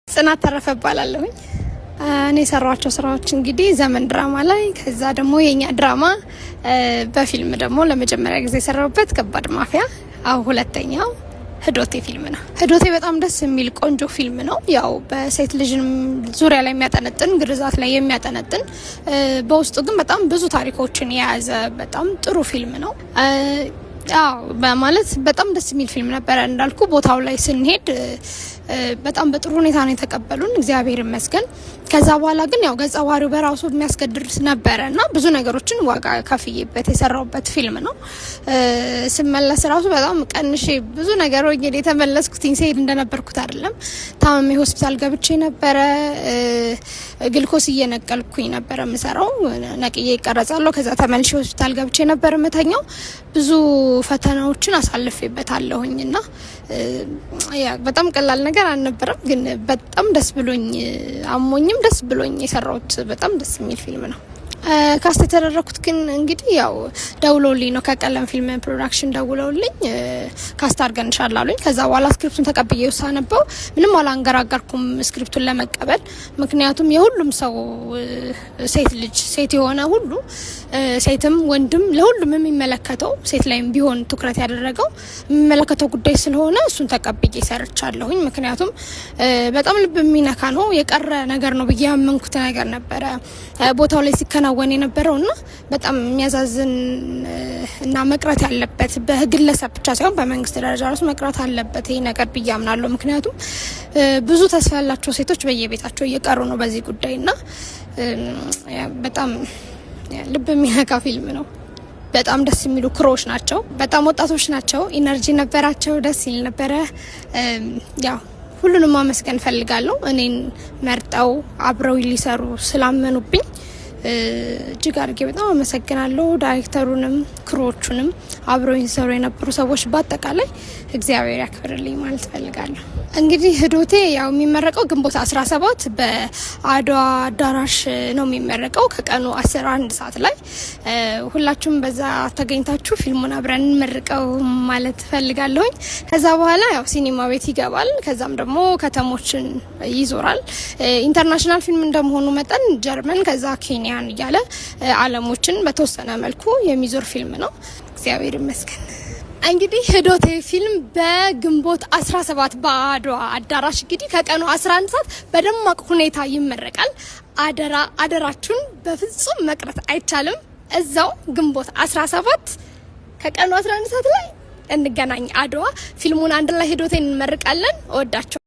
ጽናት ተረፈ እባላለሁ። እኔ የሰራኋቸው ስራዎች እንግዲህ ዘመን ድራማ ላይ፣ ከዛ ደግሞ የኛ ድራማ፣ በፊልም ደግሞ ለመጀመሪያ ጊዜ የሰራሁበት ከባድ ማፊያ፣ አሁን ሁለተኛው ህዶቴ ፊልም ነው። ህዶቴ በጣም ደስ የሚል ቆንጆ ፊልም ነው። ያው በሴት ልጅ ዙሪያ ላይ የሚያጠነጥን፣ ግርዛት ላይ የሚያጠነጥን፣ በውስጡ ግን በጣም ብዙ ታሪኮችን የያዘ በጣም ጥሩ ፊልም ነው። በማለት በጣም ደስ የሚል ፊልም ነበረ። እንዳልኩ ቦታው ላይ ስንሄድ በጣም በጥሩ ሁኔታ ነው የተቀበሉን፣ እግዚአብሔር ይመስገን። ከዛ በኋላ ግን ያው ገጸ ባህሪው በራሱ የሚያስገድድ ነበረ እና ብዙ ነገሮችን ዋጋ ከፍዬበት የሰራውበት ፊልም ነው። ስመለስ ራሱ በጣም ቀንሼ ብዙ ነገር ሆኜ የተመለስኩትኝ፣ ስሄድ እንደነበርኩት አይደለም። ታመሜ ሆስፒታል ገብቼ ነበረ። ግልኮስ እየነቀልኩኝ ነበረ የምሰራው፣ ነቅዬ ይቀረጻለሁ። ከዛ ተመልሼ ሆስፒታል ገብቼ ነበር የምተኛው። ብዙ ፈተናዎችን አሳልፌበታለሁኝ እና በጣም ቀላል ነገር አልነበረም። ግን በጣም ደስ ብሎኝ አሞኝም ደስ ብሎኝ የሰራሁት በጣም ደስ የሚል ፊልም ነው። ካስት የተደረኩት ግን እንግዲህ ያው ደውለውልኝ ነው፣ ከቀለም ፊልም ፕሮዳክሽን ደውለውልኝ ካስት አድርገንሻል አሉኝ። ከዛ በኋላ ስክሪፕቱን ተቀብዬ ሳነበው ምንም አላንገራገርኩም ስክሪፕቱን ለመቀበል። ምክንያቱም የሁሉም ሰው ሴት የሆነ ሁሉ ሴትም ወንድም ለሁሉም የሚመለከተው፣ ሴት ላይም ቢሆን ትኩረት ያደረገው የሚመለከተው ጉዳይ ስለሆነ እሱን ተቀብዬ ሰርቻለሁኝ። ምክንያቱም በጣም ልብ የሚነካ ነው፣ የቀረ ነገር ነው ብዬ ያመንኩት ነገር ነበረ ቦታው ላይ ሲከናወን የነበረው እና በጣም የሚያዛዝን እና መቅረት ያለበት በግለሰብ ብቻ ሳይሆን በመንግስት ደረጃ ራሱ መቅረት አለበት ይሄ ነገር ብዬ አምናለሁ። ምክንያቱም ብዙ ተስፋ ያላቸው ሴቶች በየቤታቸው እየቀሩ ነው በዚህ ጉዳይ እና በጣም ልብ የሚነካ ፊልም ነው። በጣም ደስ የሚሉ ክሮች ናቸው፣ በጣም ወጣቶች ናቸው፣ ኢነርጂ ነበራቸው፣ ደስ ይል ነበረ። ያው ሁሉንም ማመስገን ፈልጋለሁ። እኔን መርጠው አብረው ሊሰሩ ስላመኑብኝ እጅግ አድርጌ በጣም አመሰግናለሁ። ዳይሬክተሩንም ክሮቹንም አብረው ሲሰሩ የነበሩ ሰዎች በአጠቃላይ እግዚአብሔር ያክብርልኝ ማለት ፈልጋለሁ። እንግዲህ ህዶቴ ያው የሚመረቀው ግንቦት 17 በአድዋ አዳራሽ ነው የሚመረቀው ከቀኑ 11 ሰዓት ላይ። ሁላችሁም በዛ ተገኝታችሁ ፊልሙን አብረን እንመርቀው ማለት ፈልጋለሁኝ። ከዛ በኋላ ያው ሲኒማ ቤት ይገባል። ከዛም ደግሞ ከተሞችን ይዞራል። ኢንተርናሽናል ፊልም እንደመሆኑ መጠን ጀርመን፣ ከዛ ኬንያን እያለ አለሞችን በተወሰነ መልኩ የሚዞር ፊልም ነው። እግዚአብሔር ይመስገን። እንግዲህ ህዶቴ ፊልም በግንቦት 17 በአድዋ አዳራሽ እንግዲህ ከቀኑ 11 ሰዓት በደማቅ ሁኔታ ይመረቃል። አደራችሁን በፍጹም መቅረት አይቻልም። እዛው ግንቦት 17 ከቀኑ 11 ሰዓት ላይ እንገናኝ አድዋ። ፊልሙን አንድ ላይ ህዶቴን እንመርቃለን። እወዳቸው